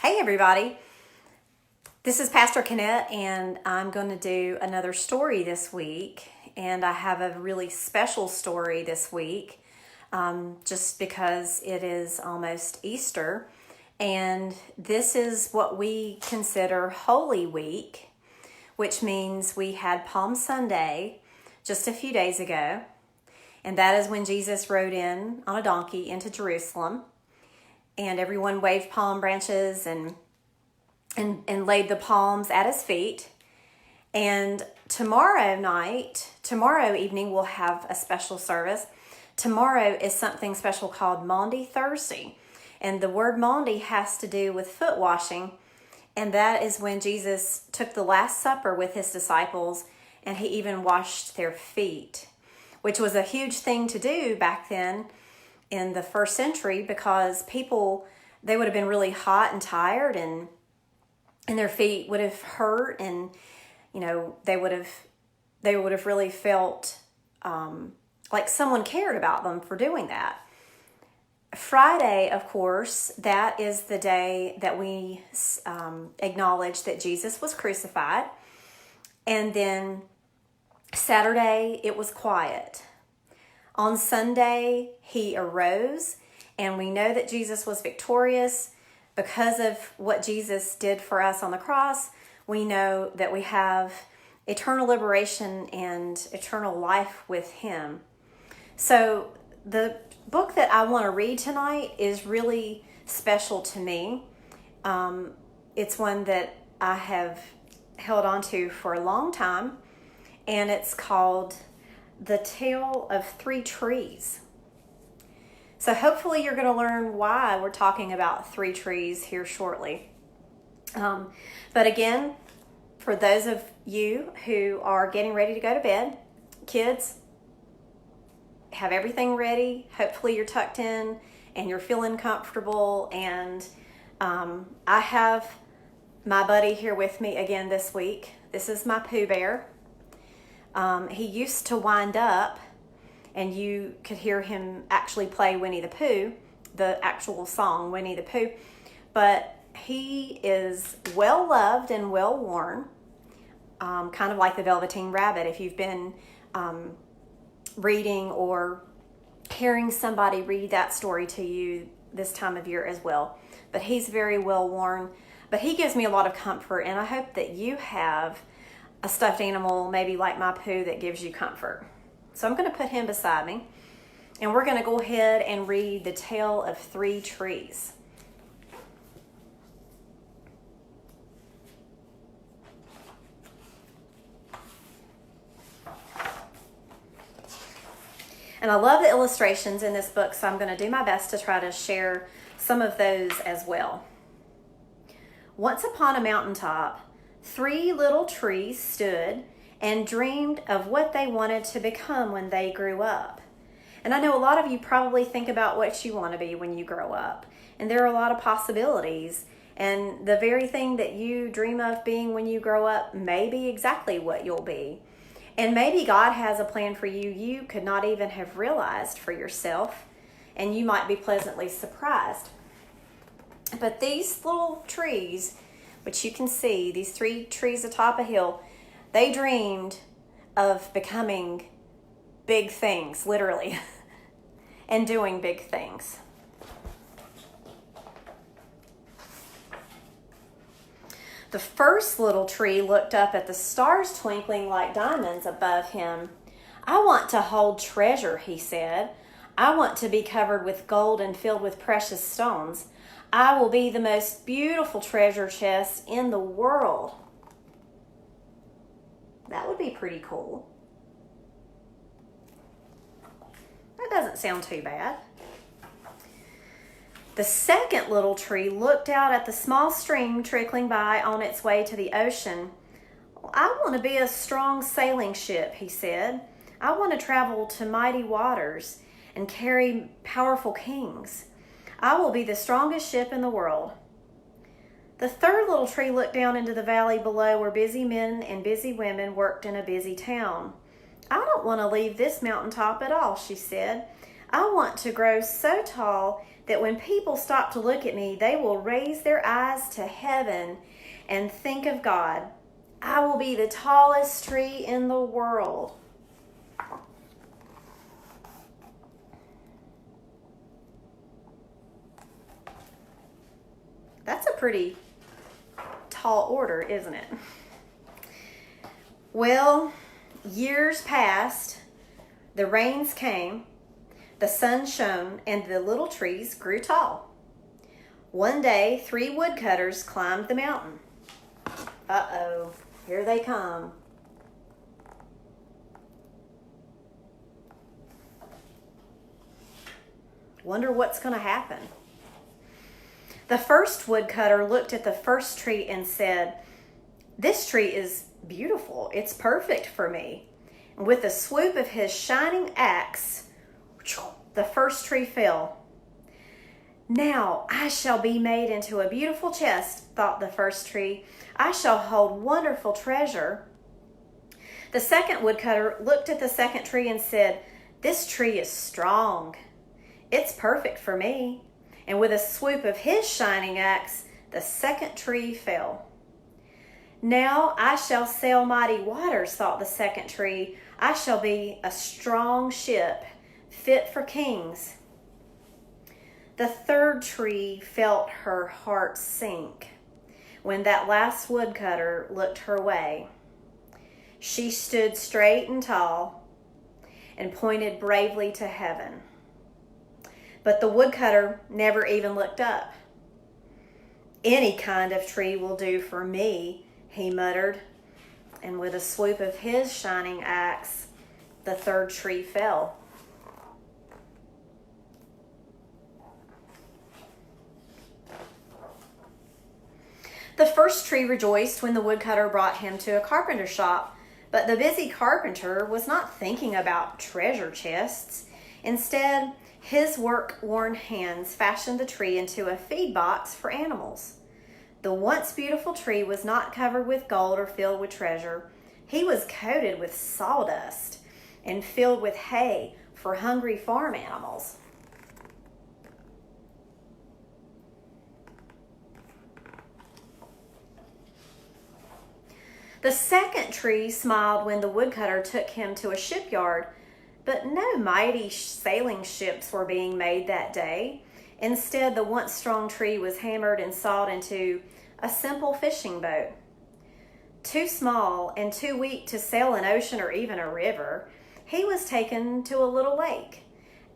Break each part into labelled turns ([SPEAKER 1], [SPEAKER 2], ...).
[SPEAKER 1] Hey everybody, this is Pastor Kennette and I'm going to do another story this week, and I have a really special story this week just because it is almost Easter, and this is what we consider Holy Week, which means we had Palm Sunday just a few days ago, and that is when Jesus rode in on a donkey into Jerusalem. And everyone waved palm branches and laid the palms at his feet. And tomorrow evening, we'll have a special service. Tomorrow is something special called Maundy Thursday. And the word Maundy has to do with foot washing. And that is when Jesus took the Last Supper with his disciples, and he even washed their feet, which was a huge thing to do back then in the first century, because people, they would have been really hot and tired, and their feet would have hurt, and they would have really felt like someone cared about them for doing that. Friday, of course, that is the day that we acknowledge that Jesus was crucified, and then Saturday it was quiet. On Sunday, he arose, and we know that Jesus was victorious because of what Jesus did for us on the cross. We know that we have eternal liberation and eternal life with him. So the book that I want to read tonight is really special to me. It's one that I have held on to for a long time, and it's called The Tale of Three Trees. So hopefully you're going to learn why we're talking about three trees here shortly. But again, for those of you who are getting ready to go to bed, kids, have everything ready. Hopefully you're tucked in and you're feeling comfortable. And I have my buddy here with me again this week. This is my Pooh Bear. He used to wind up, and you could hear him actually play Winnie the Pooh, the actual song Winnie the Pooh, but he is well loved and well worn, kind of like the Velveteen Rabbit, if you've been reading or hearing somebody read that story to you this time of year as well. But he's very well worn, but he gives me a lot of comfort, and I hope that you have a stuffed animal, maybe like my Pooh, that gives you comfort. So I'm going to put him beside me, and we're going to go ahead and read The Tale of Three Trees. And I love the illustrations in this book, so I'm going to do my best to try to share some of those as well. Once upon a mountaintop, three little trees stood and dreamed of what they wanted to become when they grew up. And I know a lot of you probably think about what you want to be when you grow up. And there are a lot of possibilities. And the very thing that you dream of being when you grow up may be exactly what you'll be. And maybe God has a plan for you you could not even have realized for yourself. And you might be pleasantly surprised. But these little trees, which you can see, these three trees atop a hill, they dreamed of becoming big things, literally, and doing big things. The first little tree looked up at the stars twinkling like diamonds above him. "I want to hold treasure," he said. "I want to be covered with gold and filled with precious stones. I will be the most beautiful treasure chest in the world." That would be pretty cool. That doesn't sound too bad. The second little tree looked out at the small stream trickling by on its way to the ocean. "I want to be a strong sailing ship," he said. "I want to travel to mighty waters and carry powerful kings. I will be the strongest ship in the world." The third little tree looked down into the valley below, where busy men and busy women worked in a busy town. "I don't want to leave this mountaintop at all," she said. "I want to grow so tall that when people stop to look at me, they will raise their eyes to heaven and think of God. I will be the tallest tree in the world. That's a pretty tall order, isn't it? Well, years passed, the rains came, the sun shone, and the little trees grew tall. One day, 3 woodcutters climbed the mountain. Uh-oh, here they come. Wonder what's going to happen. The first woodcutter looked at the first tree and said, "This tree is beautiful. It's perfect for me." And with a swoop of his shining axe, the first tree fell. "Now I shall be made into a beautiful chest," thought the first tree. "I shall hold wonderful treasure." The second woodcutter looked at the second tree and said, "This tree is strong. It's perfect for me." And with a swoop of his shining axe, the second tree fell. "Now I shall sail mighty waters," thought the second tree. "I shall be a strong ship, fit for kings." The third tree felt her heart sink when that last woodcutter looked her way. She stood straight and tall and pointed bravely to heaven. But the woodcutter never even looked up. "Any kind of tree will do for me," he muttered. And with a swoop of his shining axe, the third tree fell. The first tree rejoiced when the woodcutter brought him to a carpenter shop, but the busy carpenter was not thinking about treasure chests. Instead, his work-worn hands fashioned the tree into a feed box for animals. The once beautiful tree was not covered with gold or filled with treasure. He was coated with sawdust and filled with hay for hungry farm animals. The second tree smiled when the woodcutter took him to a shipyard, but no mighty sailing ships were being made that day. Instead, the once strong tree was hammered and sawed into a simple fishing boat. Too small and too weak to sail an ocean or even a river, he was taken to a little lake.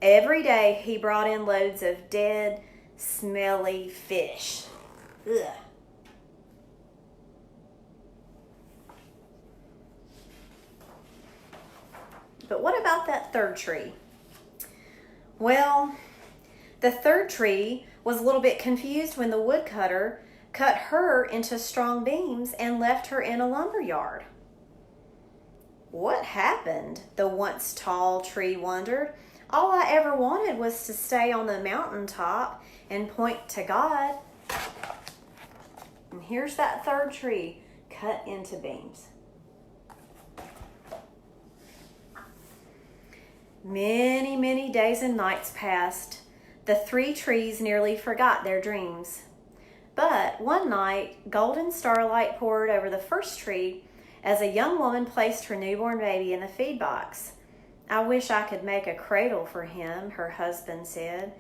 [SPEAKER 1] Every day he brought in loads of dead, smelly fish. Ugh. But what about that third tree? Well, the third tree was a little bit confused when the woodcutter cut her into strong beams and left her in a lumber yard. What happened? The once tall tree wondered. All I ever wanted was to stay on the mountaintop and point to God. And here's that third tree cut into beams. Many, many days and nights passed. The 3 trees nearly forgot their dreams. But one night, golden starlight poured over the first tree as a young woman placed her newborn baby in the feed box. "I wish I could make a cradle for him," her husband said.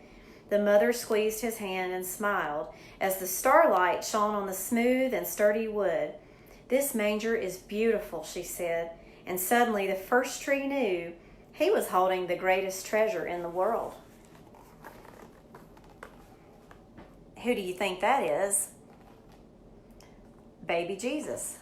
[SPEAKER 1] The mother squeezed his hand and smiled as the starlight shone on the smooth and sturdy wood. "This manger is beautiful," she said, and suddenly the first tree knew he was holding the greatest treasure in the world. Who do you think that is? Baby Jesus.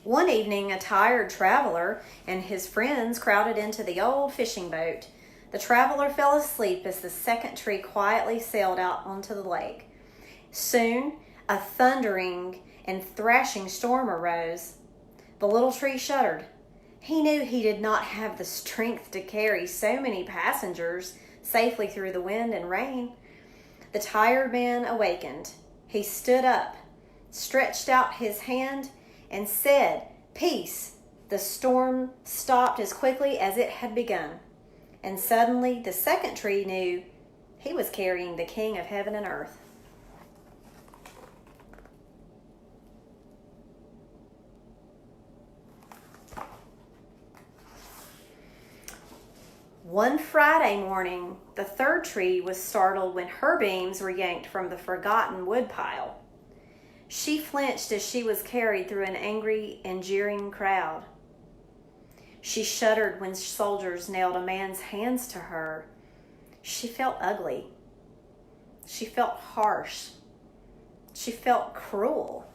[SPEAKER 1] One evening, a tired traveler and his friends crowded into the old fishing boat. The traveler fell asleep as the second tree quietly sailed out onto the lake. Soon, a thundering and thrashing storm arose. The little tree shuddered. He knew he did not have the strength to carry so many passengers safely through the wind and rain. The tired man awakened. He stood up, stretched out his hand, and said, "Peace." The storm stopped as quickly as it had begun. And suddenly the second tree knew he was carrying the King of heaven and earth. One Friday morning, the third tree was startled when her beams were yanked from the forgotten woodpile. She flinched as she was carried through an angry and jeering crowd. She shuddered when soldiers nailed a man's hands to her. She felt ugly. She felt harsh. She felt cruel.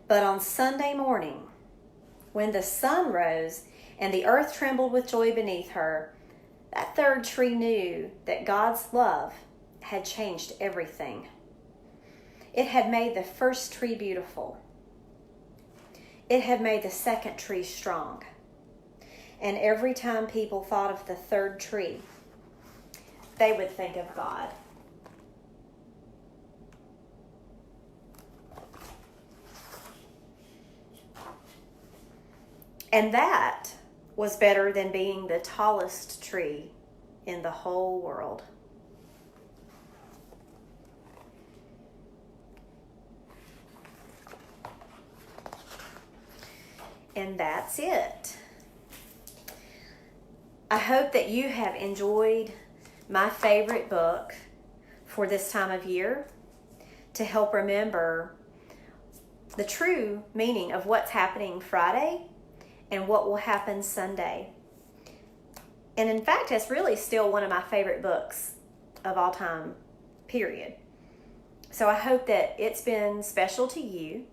[SPEAKER 1] But on Sunday morning, when the sun rose and the earth trembled with joy beneath her, that third tree knew that God's love had changed everything. It had made the first tree beautiful. It had made the second tree strong. And every time people thought of the third tree, they would think of God. And that was better than being the tallest tree in the whole world. And that's it. I hope that you have enjoyed my favorite book for this time of year to help remember the true meaning of what's happening Friday and what will happen Sunday. And in fact, it's really still one of my favorite books of all time, period. So I hope that it's been special to you.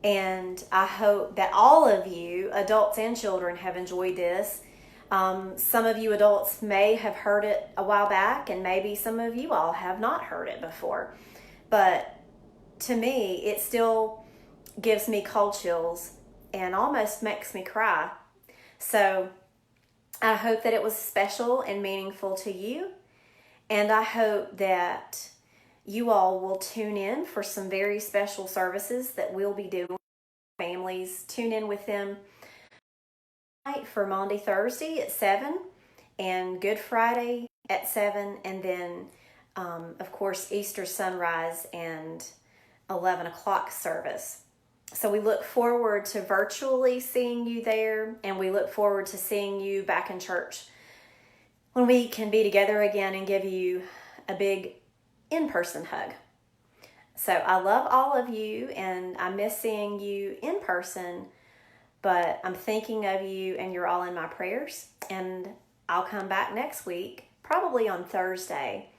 [SPEAKER 1] And I hope that all of you, adults and children, have enjoyed this. Some of you adults may have heard it a while back, and maybe some of you all have not heard it before. But to me, it still gives me cold chills and almost makes me cry. So I hope that it was special and meaningful to you. And I hope that you all will tune in for some very special services that we'll be doing. Families, tune in with them for Maundy Thursday at 7 and Good Friday at 7, and then of course Easter sunrise and 11 o'clock service. So we look forward to virtually seeing you there, and we look forward to seeing you back in church when we can be together again and give you a big in-person hug. So I love all of you, and I miss seeing you in person, but I'm thinking of you, and you're all in my prayers. And I'll come back next week, probably on Thursday,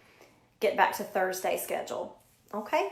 [SPEAKER 1] get back to Thursday schedule. Okay?